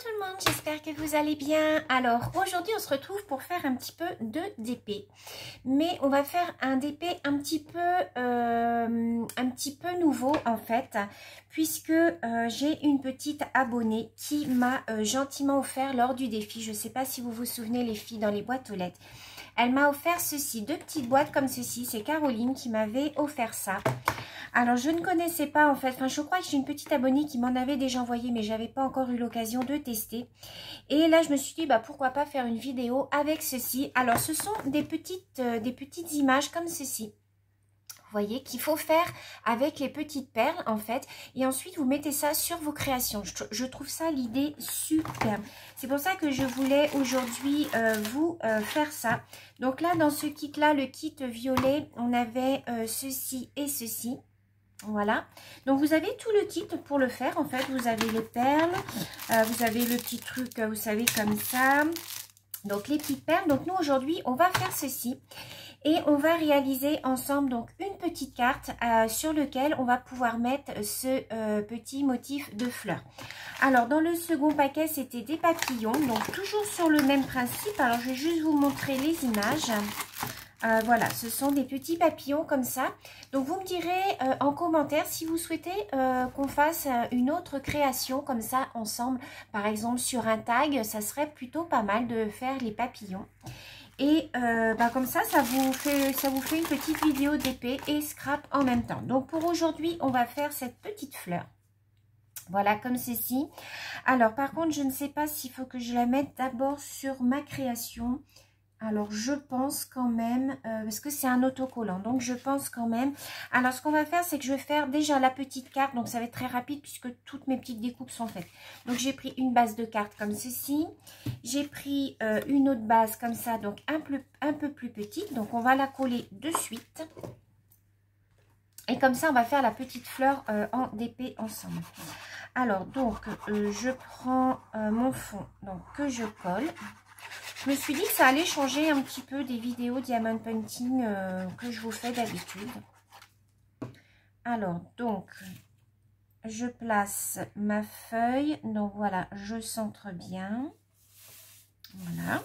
tout le monde, j'espère que vous allez bien. Alors aujourd'hui on se retrouve pour faire un petit peu de DP, mais on va faire un DP un petit peu nouveau en fait, puisque j'ai une petite abonnée qui m'a gentiment offert lors du défi. Je ne sais pas si vous vous souvenez les filles dans les boîtes aux lettres. Elle m'a offert ceci, deux petites boîtes comme ceci. C'est Caroline qui m'avait offert ça. Alors, je ne connaissais pas en fait, je crois que j'ai une petite abonnée qui m'en avait déjà envoyé, mais j'avais pas encore eu l'occasion de tester. Et là, je me suis dit, pourquoi pas faire une vidéo avec ceci. Alors, ce sont des petites images comme ceci. Vous voyez, qu'il faut faire avec les petites perles en fait. Et ensuite, vous mettez ça sur vos créations. Je trouve ça l'idée superbe. C'est pour ça que je voulais aujourd'hui vous faire ça. Donc là, dans ce kit-là, le kit violet, on avait ceci et ceci. Voilà, donc vous avez tout le kit pour le faire. En fait, vous avez les perles, vous avez le petit truc, vous savez, comme ça. Donc les petites perles. Donc nous aujourd'hui, on va faire ceci et on va réaliser ensemble donc une petite carte sur lequel on va pouvoir mettre ce petit motif de fleurs. Alors dans le second paquet, c'était des papillons, donc toujours sur le même principe. Alors je vais juste vous montrer les images. Voilà, ce sont des petits papillons comme ça. Donc, vous me direz en commentaire si vous souhaitez qu'on fasse une autre création comme ça ensemble. Par exemple, sur un tag, ça serait plutôt pas mal de faire les papillons. Et comme ça, ça vous fait une petite vidéo d'épée et scrap en même temps. Donc, pour aujourd'hui, on va faire cette petite fleur. Voilà, comme ceci. Alors, par contre, je ne sais pas s'il faut que je la mette d'abord sur ma création. Alors, je pense quand même, parce que c'est un autocollant, donc je pense quand même. Alors, ce qu'on va faire, c'est que je vais faire déjà la petite carte, donc ça va être très rapide puisque toutes mes petites découpes sont faites. Donc, j'ai pris une base de carte comme ceci. J'ai pris une autre base comme ça, donc un peu plus petite. Donc, on va la coller de suite. Et comme ça, on va faire la petite fleur en DP ensemble. Alors, donc, je prends mon fond, donc que je colle. Je me suis dit que ça allait changer un petit peu des vidéos diamond painting que je vous fais d'habitude. Alors, donc, je place ma feuille. Donc, voilà, je centre bien. Voilà.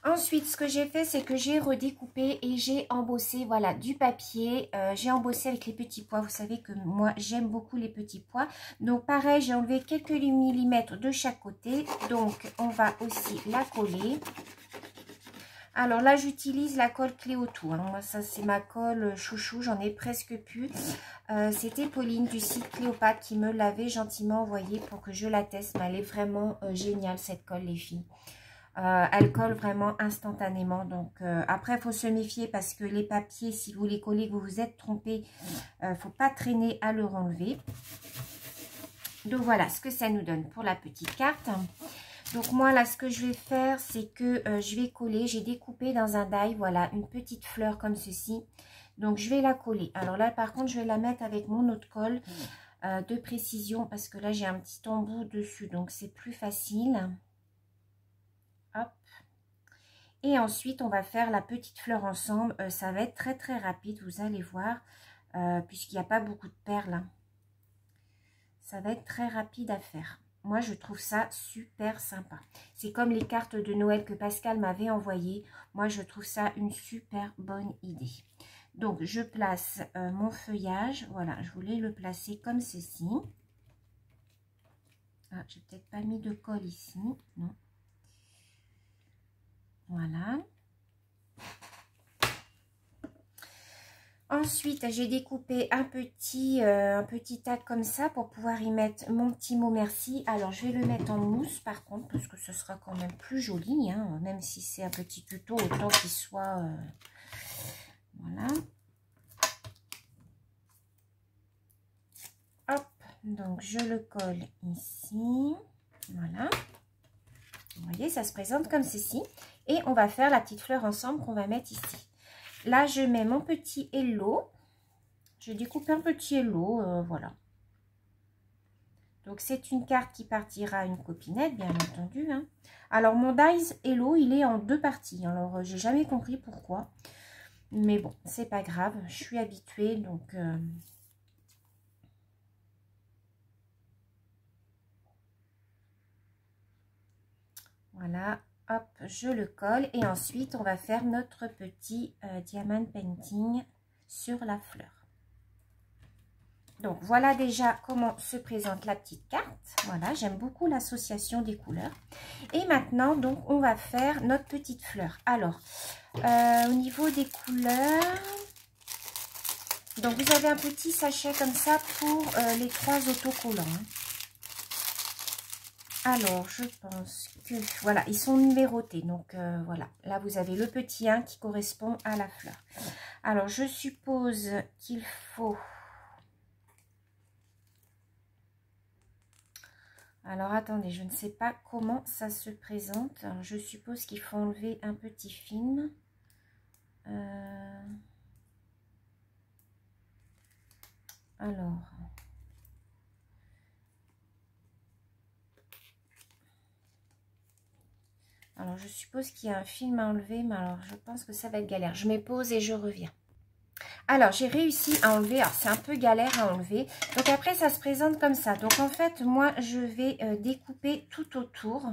Ensuite, ce que j'ai fait, c'est que j'ai redécoupé et j'ai embossé, voilà, du papier. J'ai embossé avec les petits pois. Vous savez que moi, j'aime beaucoup les petits pois. Donc, pareil, j'ai enlevé quelques millimètres de chaque côté. Donc, on va aussi la coller. Alors là, j'utilise la colle Cléotou. Hein. Moi, ça, c'est ma colle chouchou. J'en ai presque plus. C'était Pauline du site Cléopâtre qui me l'avait gentiment envoyée pour que je la teste. Mais elle est vraiment géniale, cette colle, les filles. Elle colle vraiment instantanément. Donc, après, il faut se méfier parce que les papiers, si vous les collez, vous vous êtes trompé, il ne faut pas traîner à le renlever. Donc, voilà ce que ça nous donne pour la petite carte. Donc, moi, là, ce que je vais faire, c'est que je vais coller. J'ai découpé dans un die, voilà, une petite fleur comme ceci. Donc, je vais la coller. Alors là, par contre, je vais la mettre avec mon autre colle de précision parce que là, j'ai un petit embout dessus. Donc, c'est plus facile. Hop. Et ensuite, on va faire la petite fleur ensemble. Ça va être très, très rapide, vous allez voir, puisqu'il n'y a pas beaucoup de perles. Hein. Ça va être très rapide à faire. Moi, je trouve ça super sympa. C'est comme les cartes de Noël que Pascal m'avait envoyées. Moi, je trouve ça une super bonne idée. Donc, je place mon feuillage. Voilà, je voulais le placer comme ceci. Ah, j'ai peut-être pas mis de colle ici. Non. Voilà. Ensuite, j'ai découpé un petit tag comme ça pour pouvoir y mettre mon petit mot merci. Alors, je vais le mettre en mousse par contre, parce que ce sera quand même plus joli. Hein, même si c'est un petit tuto, autant qu'il soit... voilà. Hop, donc je le colle ici. Voilà. Vous voyez, ça se présente comme ceci. Et on va faire la petite fleur ensemble qu'on va mettre ici. Là, je mets mon petit hello. Je découpe un petit hello, voilà. Donc, c'est une carte qui partira à une copinette, bien entendu. Hein. Alors, mon dies hello, il est en deux parties. Alors, j'ai jamais compris pourquoi. Mais bon, c'est pas grave. Je suis habituée, donc... Voilà, hop, je le colle. Et ensuite, on va faire notre petit diamond painting sur la fleur. Donc, voilà déjà comment se présente la petite carte. Voilà, j'aime beaucoup l'association des couleurs. Et maintenant, donc, on va faire notre petite fleur. Alors, au niveau des couleurs, donc vous avez un petit sachet comme ça pour les 3 autocollants. Alors, je pense que, voilà, ils sont numérotés. Donc, voilà, là, vous avez le petit 1 qui correspond à la fleur. Alors, je suppose qu'il faut... Alors, attendez, je ne sais pas comment ça se présente. Alors, je suppose qu'il faut enlever un petit film. Alors, je suppose qu'il y a un film à enlever, mais alors, je pense que ça va être galère. Je mets pause et je reviens. Alors, j'ai réussi à enlever. Alors, c'est un peu galère à enlever. Donc, après, ça se présente comme ça. Donc, en fait, moi, je vais découper tout autour.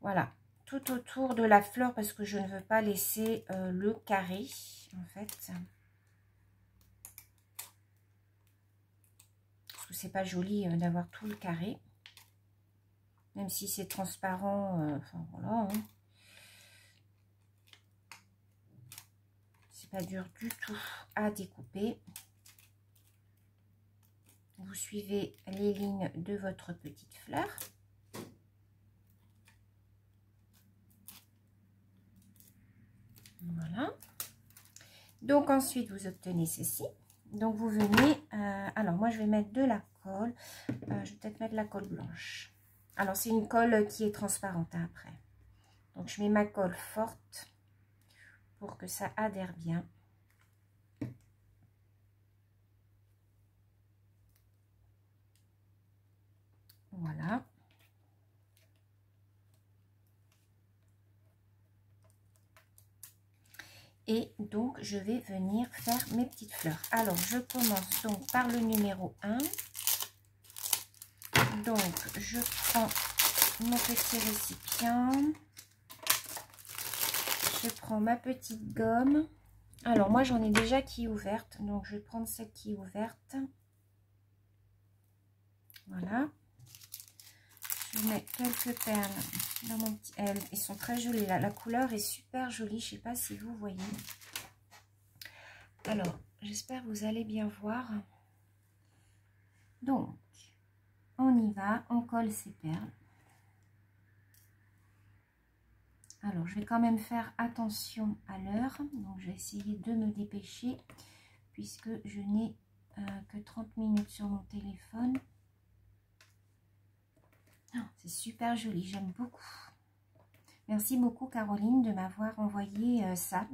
Voilà, tout autour de la fleur parce que je ne veux pas laisser le carré, en fait. Parce que c'est pas joli d'avoir tout le carré. Même si c'est transparent, enfin, voilà. Hein. C'est pas dur du tout à découper. Vous suivez les lignes de votre petite fleur. Voilà. Donc ensuite, vous obtenez ceci. Donc vous venez, alors moi je vais mettre de la colle. Je vais peut-être mettre de la colle blanche. Alors c'est une colle qui est transparente hein, après. Donc je mets ma colle forte pour que ça adhère bien. Voilà. Et donc, je vais venir faire mes petites fleurs. Alors, je commence donc par le numéro 1. Donc, je prends mon petit récipient. Je prends ma petite gomme. Alors, moi, j'en ai déjà qui est ouverte. Donc, je vais prendre celle qui est ouverte. Voilà. Je mets quelques perles dans mon petit... Elles sont très jolies. Là. La couleur est super jolie. Je ne sais pas si vous voyez. Alors, j'espère que vous allez bien voir. Donc, on y va. On colle ces perles. Alors, je vais quand même faire attention à l'heure. Donc, je vais essayer de me dépêcher puisque je n'ai que 30 minutes sur mon téléphone. Oh, c'est super joli, j'aime beaucoup. Merci beaucoup, Caroline, de m'avoir envoyé ça.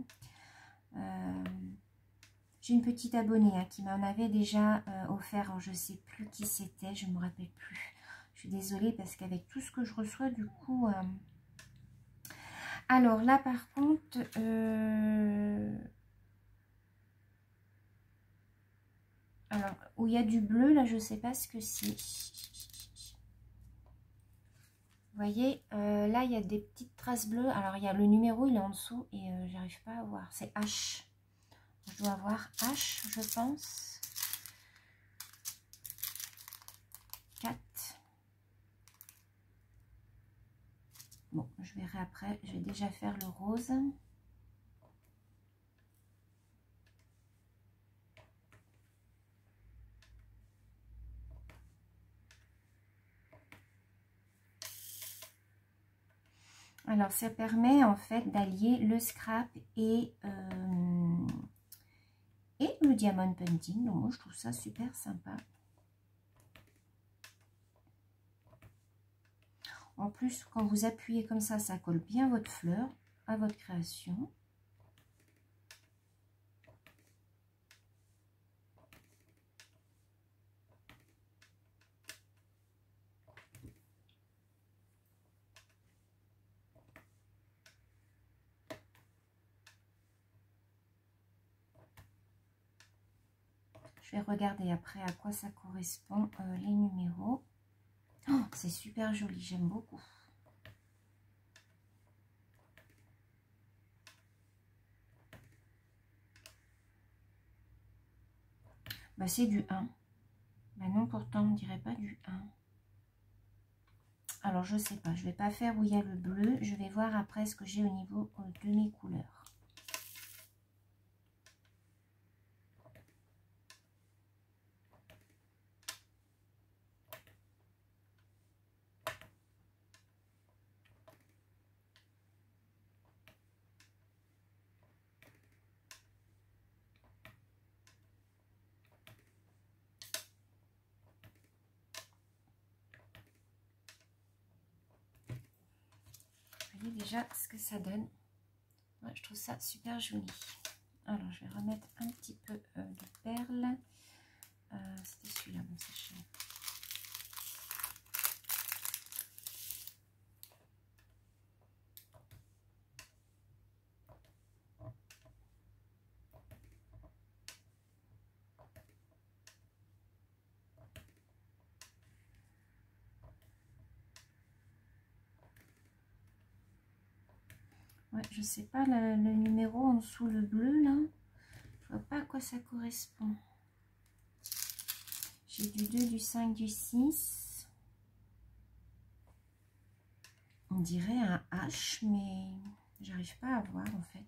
J'ai une petite abonnée hein, qui m'en avait déjà offert. Alors, je ne sais plus qui c'était, je ne me rappelle plus. Je suis désolée parce qu'avec tout ce que je reçois, du coup... Alors là, par contre, alors où il y a du bleu, là, je ne sais pas ce que c'est. Vous voyez, là, il y a des petites traces bleues. Alors, il y a le numéro, il est en dessous et j'arrive pas à voir. C'est H. Je dois avoir H, je pense. 4. Bon, je verrai après. Je vais déjà faire le rose. Alors, ça permet en fait d'allier le scrap et le diamond painting. Donc, moi, je trouve ça super sympa. En plus, quand vous appuyez comme ça colle bien votre fleur à votre création. Je vais regarder après à quoi ça correspond les numéros. Oh, c'est super joli, j'aime beaucoup. Bah, c'est du 1. Bah non, pourtant, on ne dirait pas du 1. Alors, je sais pas. Je vais pas faire où il y a le bleu. Je vais voir après ce que j'ai au niveau de mes couleurs. Vous voyez déjà ce que ça donne. Ouais, je trouve ça super joli. Alors, je vais remettre un petit peu de perles. C'était celui-là, mon sachet. Ouais, je sais pas le numéro en dessous, le bleu là. Je vois pas à quoi ça correspond. J'ai du 2, du 5, du 6. On dirait un H, mais j'arrive pas à voir en fait.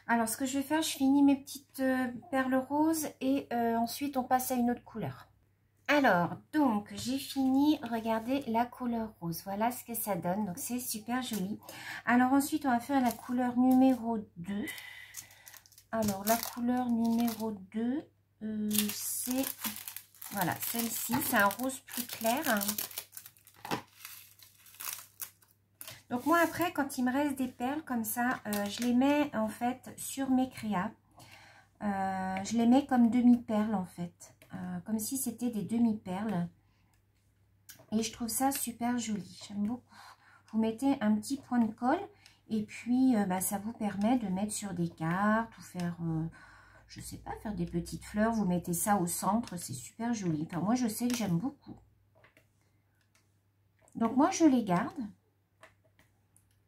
Alors, ce que je vais faire, je finis mes petites perles roses et ensuite on passe à une autre couleur. Alors, donc, j'ai fini, regardez la couleur rose. Voilà ce que ça donne, donc c'est super joli. Alors ensuite, on va faire la couleur numéro 2. Alors, la couleur numéro 2, c'est, voilà, celle-ci. C'est un rose plus clair. Donc moi, après, quand il me reste des perles comme ça, je les mets en fait sur mes créas. Je les mets comme demi-perles en fait. Comme si c'était des demi-perles. Et je trouve ça super joli. J'aime beaucoup. Vous mettez un petit point de colle. Et puis, ça vous permet de mettre sur des cartes. Ou faire, je sais pas, faire des petites fleurs. Vous mettez ça au centre. C'est super joli. Enfin, moi, je sais que j'aime beaucoup. Donc, moi, je les garde.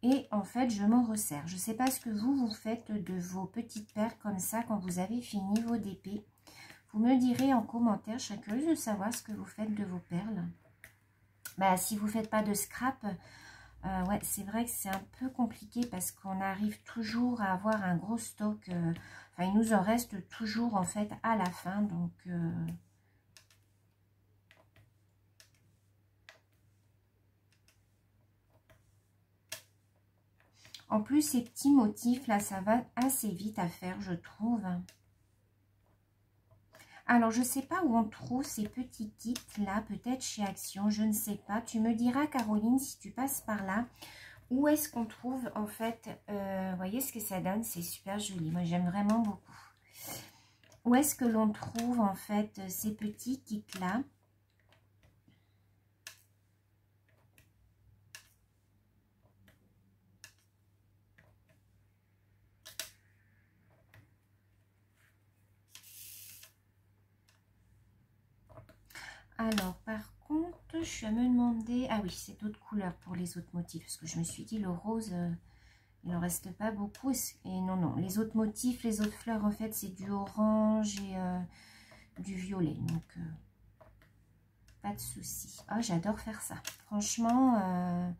Et en fait, je m'en resserre. Je ne sais pas ce que vous faites de vos petites perles comme ça quand vous avez fini vos DP. Vous me direz en commentaire, je serais curieuse de savoir ce que vous faites de vos perles. Bah, si vous ne faites pas de scrap, ouais, c'est vrai que c'est un peu compliqué parce qu'on arrive toujours à avoir un gros stock. Enfin, il nous en reste toujours en fait à la fin. Donc, en plus, ces petits motifs là, ça va assez vite à faire, je trouve. Alors, je ne sais pas où on trouve ces petits kits là, peut-être chez Action, je ne sais pas. Tu me diras, Caroline, si tu passes par là, où est-ce qu'on trouve en fait, vous voyez ce que ça donne, c'est super joli. Moi, j'aime vraiment beaucoup. Où est-ce que l'on trouve en fait ces petits kits là? Alors, par contre, je suis à me demander... Ah oui, c'est d'autres couleurs pour les autres motifs. Parce que je me suis dit, le rose, il n'en reste pas beaucoup. Et non, non. Les autres motifs, les autres fleurs, en fait, c'est du orange et du violet. Donc, pas de souci. Ah, j'adore faire ça. Franchement,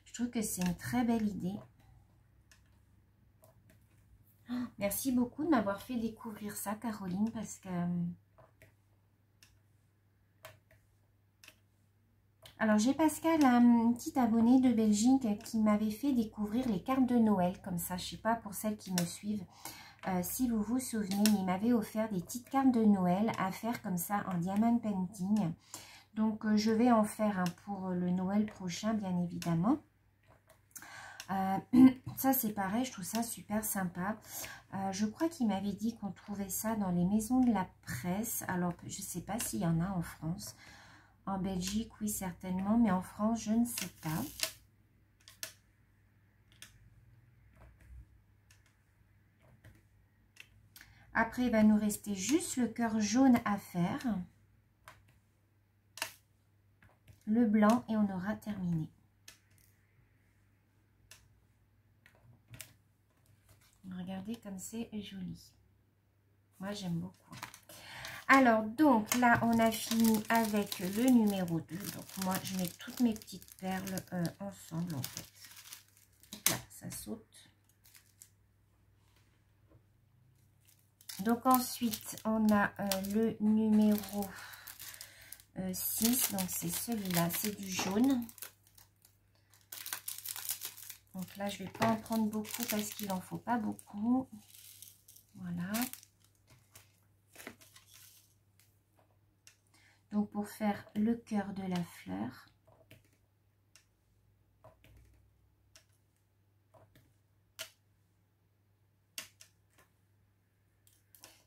je trouve que c'est une très belle idée. Oh, merci beaucoup de m'avoir fait découvrir ça, Caroline, parce que... Alors, j'ai Pascal, un petit abonné de Belgique qui m'avait fait découvrir les cartes de Noël, comme ça, je ne sais pas pour celles qui me suivent, si vous vous souvenez, mais il m'avait offert des petites cartes de Noël à faire comme ça en diamond painting. Donc, je vais en faire un pour le Noël prochain, bien évidemment. Ça, c'est pareil, je trouve ça super sympa. Je crois qu'il m'avait dit qu'on trouvait ça dans les maisons de la presse. Alors, je ne sais pas s'il y en a en France. En Belgique, oui, certainement, mais en France, je ne sais pas. Après, il va nous rester juste le cœur jaune à faire. Le blanc et on aura terminé. Regardez comme c'est joli. Moi, j'aime beaucoup. Alors, donc là, on a fini avec le numéro 2. Donc, moi, je mets toutes mes petites perles ensemble, en fait. Donc là, ça saute. Donc, ensuite, on a le numéro 6. Donc, c'est celui-là. C'est du jaune. Donc là, je ne vais pas en prendre beaucoup parce qu'il n'en faut pas beaucoup. Voilà. Donc, pour faire le cœur de la fleur.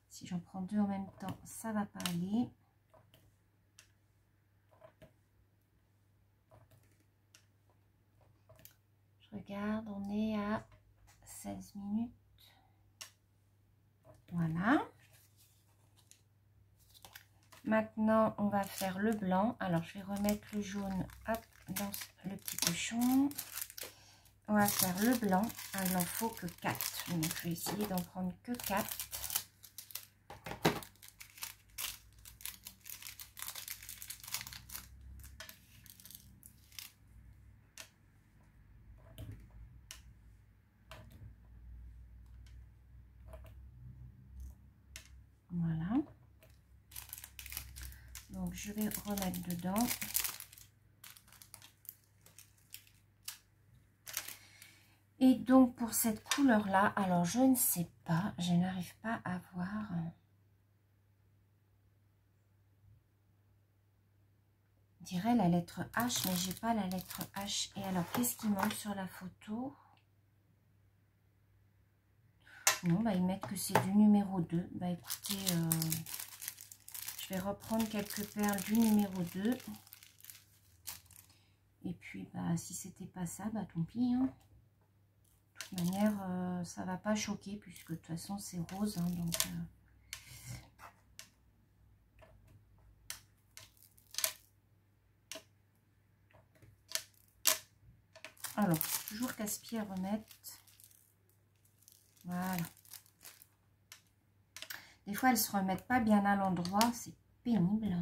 Si j'en prends deux en même temps, ça ne va pas aller. Je regarde, on est à 16 minutes. Voilà. Maintenant, on va faire le blanc. Alors, je vais remettre le jaune hop, dans le petit cochon. On va faire le blanc. Alors, il n'en faut que 4. Donc, je vais essayer d'en prendre que 4. Voilà. Donc, je vais remettre dedans. Et donc, pour cette couleur-là, alors, je ne sais pas, je n'arrive pas à voir. Je dirais la lettre H, mais j'ai pas la lettre H. Et alors, qu'est-ce qui manque sur la photo? Non, bah, ils mettent que c'est du numéro 2. Bah, écoutez, je vais reprendre quelques perles du numéro 2. Et puis, bah, si c'était pas ça, bah, tant pis. Hein. De toute manière, ça va pas choquer, puisque de toute façon, c'est rose. Hein, donc, alors, toujours casse-pied à remettre. Voilà. Des fois, elles ne se remettent pas bien à l'endroit. C'est pénible.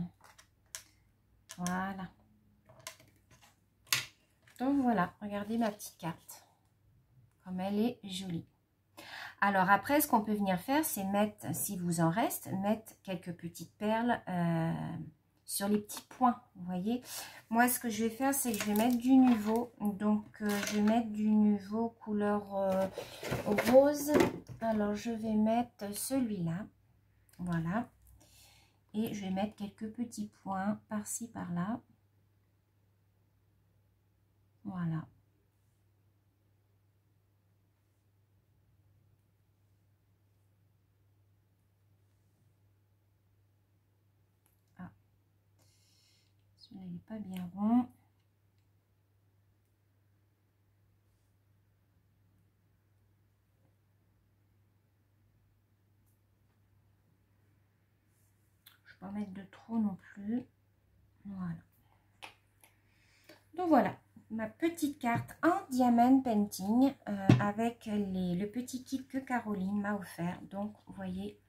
Voilà. Donc, voilà. Regardez ma petite carte. Comme elle est jolie. Alors, après, ce qu'on peut venir faire, c'est mettre, si vous en reste, mettre quelques petites perles sur les petits points. Vous voyez? Moi, ce que je vais faire, c'est que je vais mettre du Nuvo. Donc, je vais mettre du Nuvo couleur rose. Alors, je vais mettre celui-là. Voilà. Et je vais mettre quelques petits points par-ci, par-là. Voilà. Ah. Celui-là, il n'est pas bien rond. Je ne vais pas mettre de trop non plus. Voilà. Donc voilà, ma petite carte en diamond painting avec le petit kit que Caroline m'a offert. Donc vous voyez,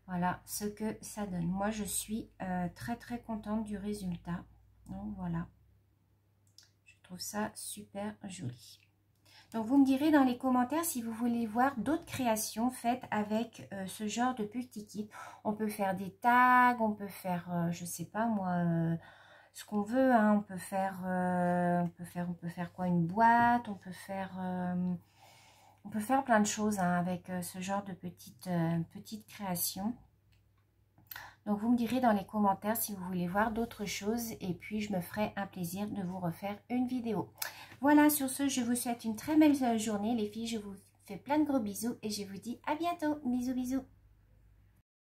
voilà ce que ça donne. Moi je suis très très contente du résultat. Donc voilà, je trouve ça super joli. Donc vous me direz dans les commentaires si vous voulez voir d'autres créations faites avec ce genre de petit kit. On peut faire des tags, on peut faire, je sais pas moi, ce qu'on veut. Hein. On peut faire quoi, une boîte, on peut faire plein de choses hein, avec ce genre de petites créations. Donc vous me direz dans les commentaires si vous voulez voir d'autres choses et puis je me ferai un plaisir de vous refaire une vidéo. Voilà, sur ce, je vous souhaite une très belle journée les filles. Je vous fais plein de gros bisous et je vous dis à bientôt. Bisous, bisous.